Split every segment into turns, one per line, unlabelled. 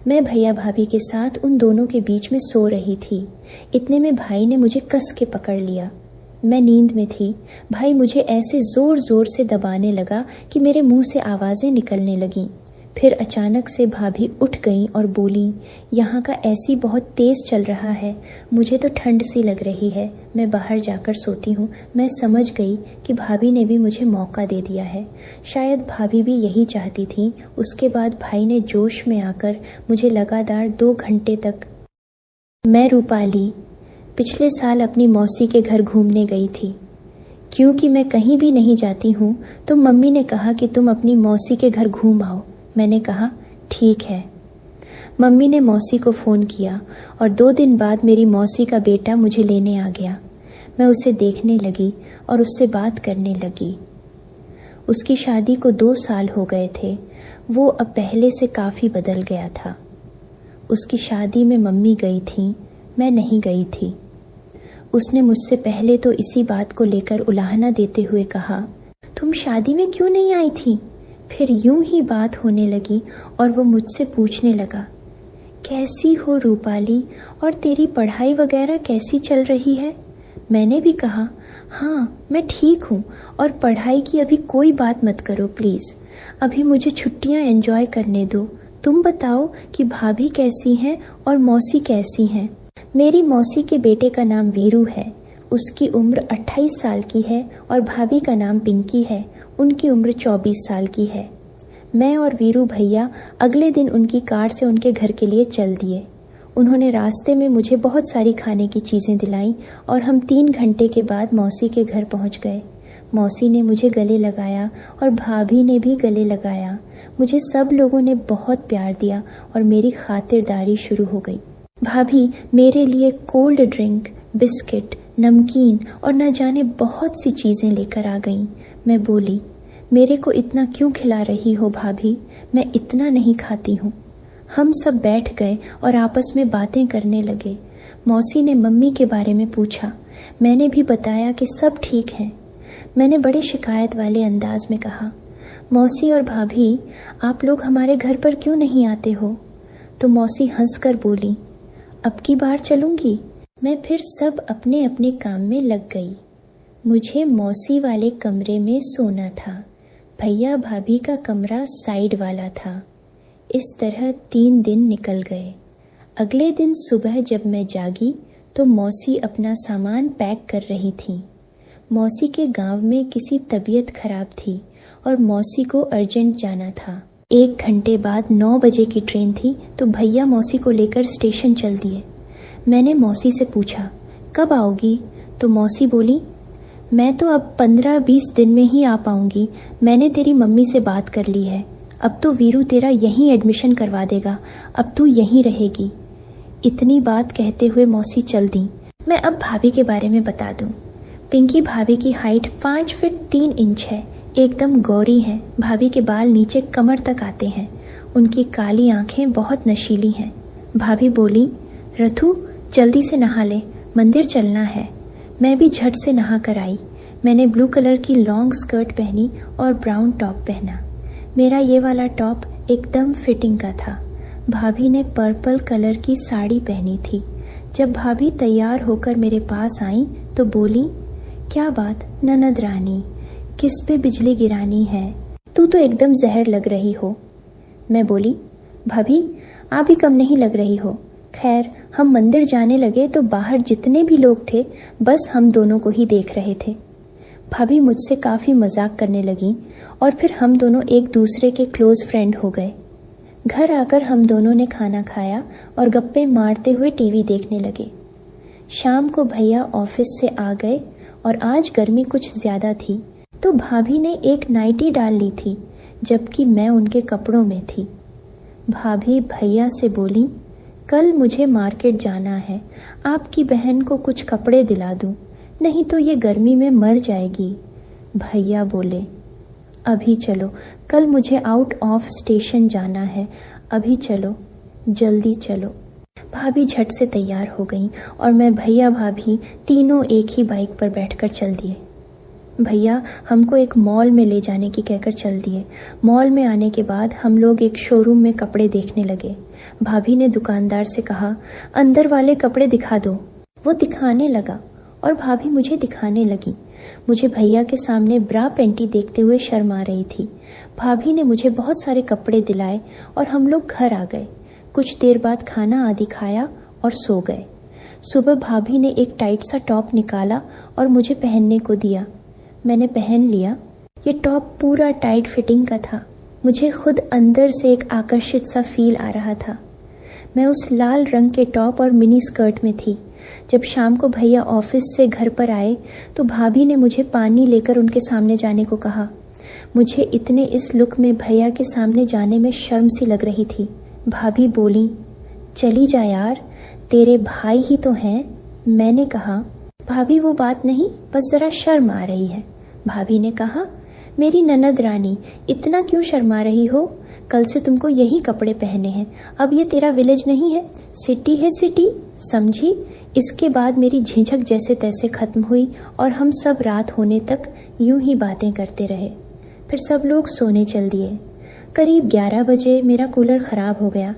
मैं भैया भाभी के साथ उन दोनों के बीच में सो रही थी। इतने में भाई ने मुझे कस के पकड़ लिया। मैं नींद में थी। भाई मुझे ऐसे ज़ोर ज़ोर से दबाने लगा कि मेरे मुंह से आवाज़ें निकलने लगीं। फिर अचानक से भाभी उठ गईं और बोलीं, यहाँ का एसी बहुत तेज़ चल रहा है, मुझे तो ठंड सी लग रही है, मैं बाहर जाकर सोती हूँ। मैं समझ गई कि भाभी ने भी मुझे मौका दे दिया है। शायद भाभी भी यही चाहती थी। उसके बाद भाई ने जोश में आकर मुझे लगातार 2 घंटे तक। मैं रूपाली पिछले साल अपनी मौसी के घर घूमने गई थी। क्योंकि मैं कहीं भी नहीं जाती हूँ तो मम्मी ने कहा कि तुम अपनी मौसी के घर घूम आओ। मैंने कहा ठीक है। मम्मी ने मौसी को फ़ोन किया और 2 दिन बाद मेरी मौसी का बेटा मुझे लेने आ गया। मैं उसे देखने लगी और उससे बात करने लगी। उसकी शादी को 2 साल हो गए थे। वो अब पहले से काफ़ी बदल गया था। उसकी शादी में मम्मी गई थी, मैं नहीं गई थी। उसने मुझसे पहले तो इसी बात को लेकर उलाहना देते हुए कहा, तुम शादी में क्यों नहीं आई थी? फिर यूं ही बात होने लगी और वो मुझसे पूछने लगा, कैसी हो रूपाली, और तेरी पढ़ाई वगैरह कैसी चल रही है? मैंने भी कहा, हाँ मैं ठीक हूँ, और पढ़ाई की अभी कोई बात मत करो प्लीज़, अभी मुझे छुट्टियाँ एंजॉय करने दो। तुम बताओ कि भाभी कैसी हैं और मौसी कैसी हैं? मेरी मौसी के बेटे का नाम वीरू है। उसकी उम्र 28 साल की है और भाभी का नाम पिंकी है। उनकी उम्र 24 साल की है। मैं और वीरू भैया अगले दिन उनकी कार से उनके घर के लिए चल दिए। उन्होंने रास्ते में मुझे बहुत सारी खाने की चीज़ें दिलाईं और हम 3 घंटे के बाद मौसी के घर पहुंच गए। मौसी ने मुझे गले लगाया और भाभी ने भी गले लगाया। मुझे सब लोगों ने बहुत प्यार दिया और मेरी खातिरदारी शुरू हो गई। भाभी मेरे लिए कोल्ड ड्रिंक, बिस्किट, नमकीन और न जाने बहुत सी चीज़ें लेकर आ गईं। मैं बोली, मेरे को इतना क्यों खिला रही हो भाभी? मैं इतना नहीं खाती हूँ। हम सब बैठ गए और आपस में बातें करने लगे। मौसी ने मम्मी के बारे में पूछा। मैंने भी बताया कि सब ठीक है। मैंने बड़े शिकायत वाले अंदाज में कहा, मौसी और भाभी आप लोग हमारे घर पर क्यों नहीं आते हो? तो मौसी हंसकर बोली, अब की बार चलूँगी। मैं फिर सब अपने अपने काम में लग गई। मुझे मौसी वाले कमरे में सोना था। भैया भाभी का कमरा साइड वाला था। इस तरह 3 दिन निकल गए। अगले दिन सुबह जब मैं जागी तो मौसी अपना सामान पैक कर रही थी। मौसी के गांव में किसी तबीयत खराब थी और मौसी को अर्जेंट जाना था। 1 घंटे बाद 9 बजे की ट्रेन थी तो भैया मौसी को लेकर स्टेशन चल दिए। मैंने मौसी से पूछा, कब आओगी? तो मौसी बोली, मैं तो अब 15-20 दिन में ही आ पाऊंगी। मैंने तेरी मम्मी से बात कर ली है। अब तो वीरू तेरा यहीं एडमिशन करवा देगा। अब तू यहीं रहेगी। इतनी बात कहते हुए मौसी चल दी। मैं अब भाभी के बारे में बता दूं। पिंकी भाभी की हाइट 5 फीट 3 इंच है। एकदम गौरी है। भाभी के बाल नीचे कमर तक आते हैं। उनकी काली आंखें बहुत नशीली हैं। भाभी बोली, रथु जल्दी से नहा ले, मंदिर चलना है। मैं भी झट से नहा कर आई। मैंने ब्लू कलर की लॉन्ग स्कर्ट पहनी और ब्राउन टॉप पहना। मेरा ये वाला टॉप एकदम फिटिंग का था। भाभी ने पर्पल कलर की साड़ी पहनी थी। जब भाभी तैयार होकर मेरे पास आई तो बोली, क्या बात ननद रानी, किस पे बिजली गिरानी है? तू तो एकदम जहर लग रही हो। मैं बोली, भाभी आप भी कम नहीं लग रही हो। खैर हम मंदिर जाने लगे तो बाहर जितने भी लोग थे बस हम दोनों को ही देख रहे थे। भाभी मुझसे काफ़ी मजाक करने लगी और फिर हम दोनों एक दूसरे के क्लोज फ्रेंड हो गए। घर आकर हम दोनों ने खाना खाया और गप्पे मारते हुए टीवी देखने लगे। शाम को भैया ऑफिस से आ गए और आज गर्मी कुछ ज़्यादा थी तो भाभी ने एक नाइटी डाल ली थी जबकि मैं उनके कपड़ों में थी। भाभी भैया से बोली, कल मुझे मार्केट जाना है, आपकी बहन को कुछ कपड़े दिला दूं, नहीं तो ये गर्मी में मर जाएगी। भैया बोले, अभी चलो, कल मुझे आउट ऑफ स्टेशन जाना है, अभी चलो, जल्दी चलो। भाभी झट से तैयार हो गई और मैं भैया भाभी तीनों एक ही बाइक पर बैठकर चल दिए। भैया हमको एक मॉल में ले जाने की कहकर चल दिए। मॉल में आने के बाद हम लोग एक शोरूम में कपड़े देखने लगे। भाभी ने दुकानदार से कहा, अंदर वाले कपड़े दिखा दो। वो दिखाने लगा और भाभी मुझे दिखाने लगी। मुझे भैया के सामने ब्रा पेंटी देखते हुए शर्म आ रही थी। भाभी ने मुझे बहुत सारे कपड़े दिलाए और हम लोग घर आ गए। कुछ देर बाद खाना आदि खाया और सो गए। सुबह भाभी ने एक टाइट सा टॉप निकाला और मुझे पहनने को दिया। मैंने पहन लिया। ये टॉप पूरा टाइट फिटिंग का था। मुझे खुद अंदर से एक आकर्षित सा फील आ रहा था। मैं उस लाल रंग के टॉप और मिनी स्कर्ट में थी। जब शाम को भैया ऑफिस से घर पर आए तो भाभी ने मुझे पानी लेकर उनके सामने जाने को कहा। मुझे इतने इस लुक में भैया के सामने जाने में शर्म सी लग रही थी। भाभी बोली, चली जा यार, तेरे भाई ही तो हैं। मैंने कहा, भाभी वो बात नहीं, बस जरा शर्म आ रही है। भाभी ने कहा, मेरी ननद रानी, इतना क्यों शर्मा रही हो? कल से तुमको यही कपड़े पहने हैं। अब ये तेरा विलेज नहीं है, सिटी है सिटी, समझी? इसके बाद मेरी झिझक जैसे तैसे खत्म हुई और हम सब रात होने तक यूं ही बातें करते रहे। फिर सब लोग सोने चल दिए। करीब 11 बजे मेरा कूलर खराब हो गया।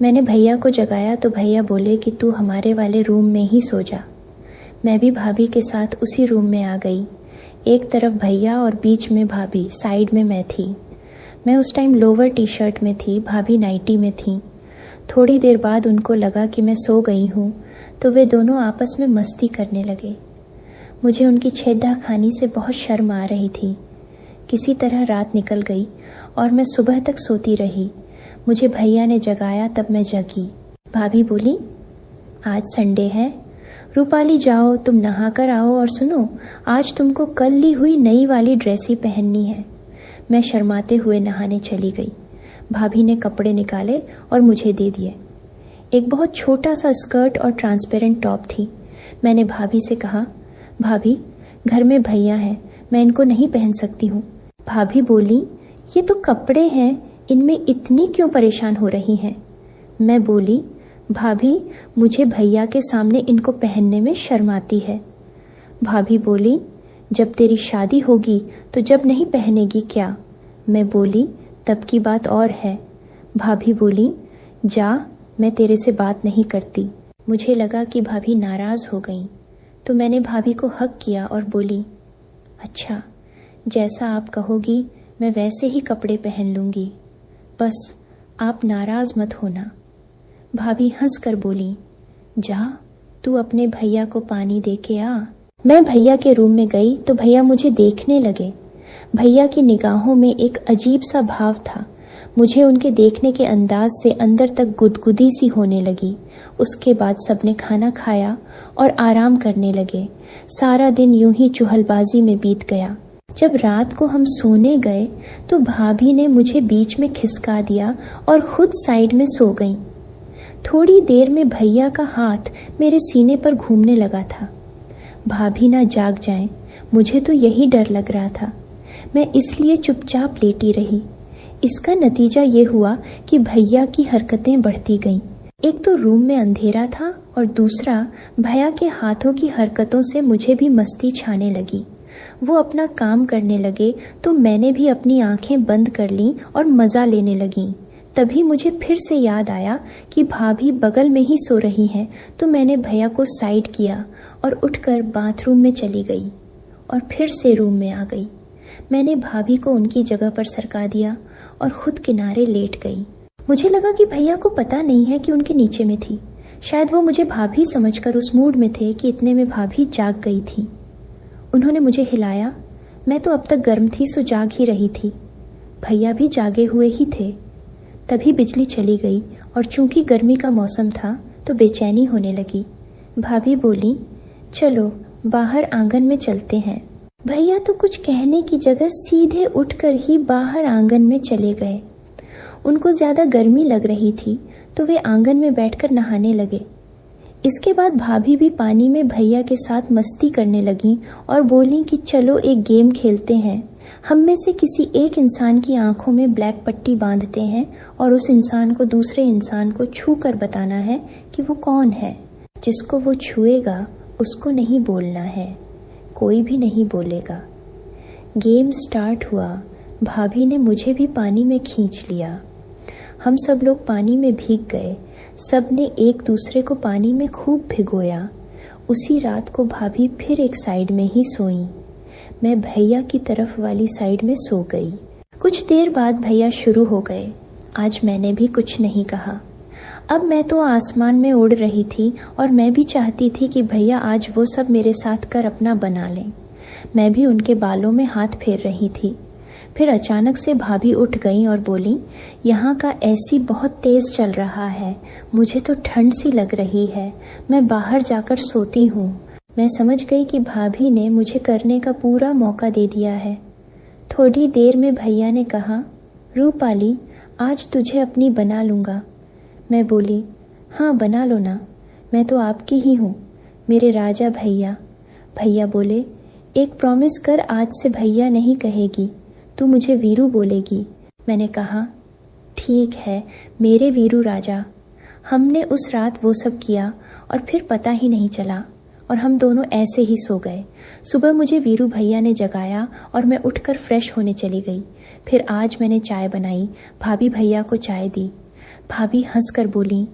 मैंने भैया को जगाया तो भैया बोले कि तू हमारे वाले रूम में ही सो जा। मैं भी भाभी के साथ उसी रूम में आ गई। एक तरफ भैया और बीच में भाभी, साइड में मैं थी। मैं उस टाइम लोवर टी शर्ट में थी, भाभी नाइटी में थी। थोड़ी देर बाद उनको लगा कि मैं सो गई हूँ तो वे दोनों आपस में मस्ती करने लगे। मुझे उनकी छेदा खानी से बहुत शर्म आ रही थी। किसी तरह रात निकल गई और मैं सुबह तक सोती रही। मुझे भैया ने जगाया तब मैं जगी। भाभी बोली, आज संडे है, रूपाली जाओ तुम नहा कर आओ और सुनो, आज तुमको कल ली हुई नई वाली ड्रेस ही पहननी है। मैं शर्माते हुए नहाने चली गई। भाभी ने कपड़े निकाले और मुझे दे दिए। एक बहुत छोटा सा स्कर्ट और ट्रांसपेरेंट टॉप थी। मैंने भाभी से कहा, भाभी घर में भैया हैं, मैं इनको नहीं पहन सकती हूँ। भाभी बोली, ये तो कपड़े हैं, इनमें इतनी क्यों परेशान हो रही हैं? मैं बोली, भाभी मुझे भैया के सामने इनको पहनने में शर्म आती है। भाभी बोली, जब तेरी शादी होगी तो जब नहीं पहनेगी क्या? मैं बोली, तब की बात और है। भाभी बोली, जा, मैं तेरे से बात नहीं करती। मुझे लगा कि भाभी नाराज़ हो गई तो मैंने भाभी को हक किया और बोली, अच्छा, जैसा आप कहोगी मैं वैसे ही कपड़े पहन लूँगी, बस आप नाराज़ मत होना। भाभी हंस कर बोली, जा, तू अपने भैया को पानी दे के आ। मैं भैया के रूम में गई तो भैया मुझे देखने लगे। भैया की निगाहों में एक अजीब सा भाव था। मुझे उनके देखने के अंदाज से अंदर तक गुदगुदी सी होने लगी। उसके बाद सबने खाना खाया और आराम करने लगे। सारा दिन यूं ही चुहलबाजी में बीत गया। जब रात को हम सोने गए तो भाभी ने मुझे बीच में खिसका दिया और खुद साइड में सो गई। थोड़ी देर में भैया का हाथ मेरे सीने पर घूमने लगा था। भाभी ना जाग जाएं, मुझे तो यही डर लग रहा था। मैं इसलिए चुपचाप लेटी रही। इसका नतीजा ये हुआ कि भैया की हरकतें बढ़ती गईं। एक तो रूम में अंधेरा था और दूसरा भैया के हाथों की हरकतों से मुझे भी मस्ती छाने लगी। वो अपना काम करने लगे तो मैंने भी अपनी आंखें बंद कर लीं और मज़ा लेने लगी। तभी मुझे फिर से याद आया कि भाभी बगल में ही सो रही हैं, तो मैंने भैया को साइड किया और उठकर बाथरूम में चली गई और फिर से रूम में आ गई। मैंने भाभी को उनकी जगह पर सरका दिया और खुद किनारे लेट गई। मुझे लगा कि भैया को पता नहीं है कि उनके नीचे में थी। शायद वो मुझे भाभी समझकर उस मूड में थे कि इतने में भाभी जाग गई थी। उन्होंने मुझे हिलाया। मैं तो अब तक गर्म थी सो जाग ही रही थी। भैया भी जागे हुए ही थे। तभी बिजली चली गई और चूंकि गर्मी का मौसम था तो बेचैनी होने लगी। भाभी बोली, चलो बाहर आंगन में चलते हैं। भैया तो कुछ कहने की जगह सीधे उठकर ही बाहर आंगन में चले गए। उनको ज़्यादा गर्मी लग रही थी तो वे आंगन में बैठकर नहाने लगे। इसके बाद भाभी भी पानी में भैया के साथ मस्ती करने लगीं और बोलीं कि चलो एक गेम खेलते हैं। हम में से किसी एक इंसान की आंखों में ब्लैक पट्टी बांधते हैं और उस इंसान को दूसरे इंसान को छू कर बताना है कि वो कौन है। जिसको वो छुएगा उसको नहीं बोलना है, कोई भी नहीं बोलेगा। गेम स्टार्ट हुआ। भाभी ने मुझे भी पानी में खींच लिया। हम सब लोग पानी में भीग गए। सब ने एक दूसरे को पानी में खूब भिगोया। उसी रात को भाभी फिर एक साइड में ही सोई। मैं भैया की तरफ वाली साइड में सो गई। कुछ देर बाद भैया शुरू हो गए। आज मैंने भी कुछ नहीं कहा। अब मैं तो आसमान में उड़ रही थी और मैं भी चाहती थी कि भैया आज वो सब मेरे साथ कर अपना बना लें। मैं भी उनके बालों में हाथ फेर रही थी। फिर अचानक से भाभी उठ गई और बोली, यहाँ का एसी बहुत तेज़ चल रहा है, मुझे तो ठंड सी लग रही है, मैं बाहर जाकर सोती हूँ। मैं समझ गई कि भाभी ने मुझे करने का पूरा मौका दे दिया है। थोड़ी देर में भैया ने कहा, रूपाली आज तुझे अपनी बना लूँगा। मैं बोली, हाँ बना लो ना, मैं तो आपकी ही हूँ, मेरे राजा भैया। भैया बोले, एक प्रॉमिस कर, आज से भैया नहीं कहेगी, तू मुझे वीरू बोलेगी। मैंने कहा, ठीक है मेरे वीरू राजा। हमने उस रात वो सब किया और फिर पता ही नहीं चला और हम दोनों ऐसे ही सो गए। सुबह मुझे वीरू भैया ने जगाया और मैं उठकर फ्रेश होने चली गई। फिर आज मैंने चाय बनाई, भाभी भैया को चाय दी। भाभी हंसकर बोली,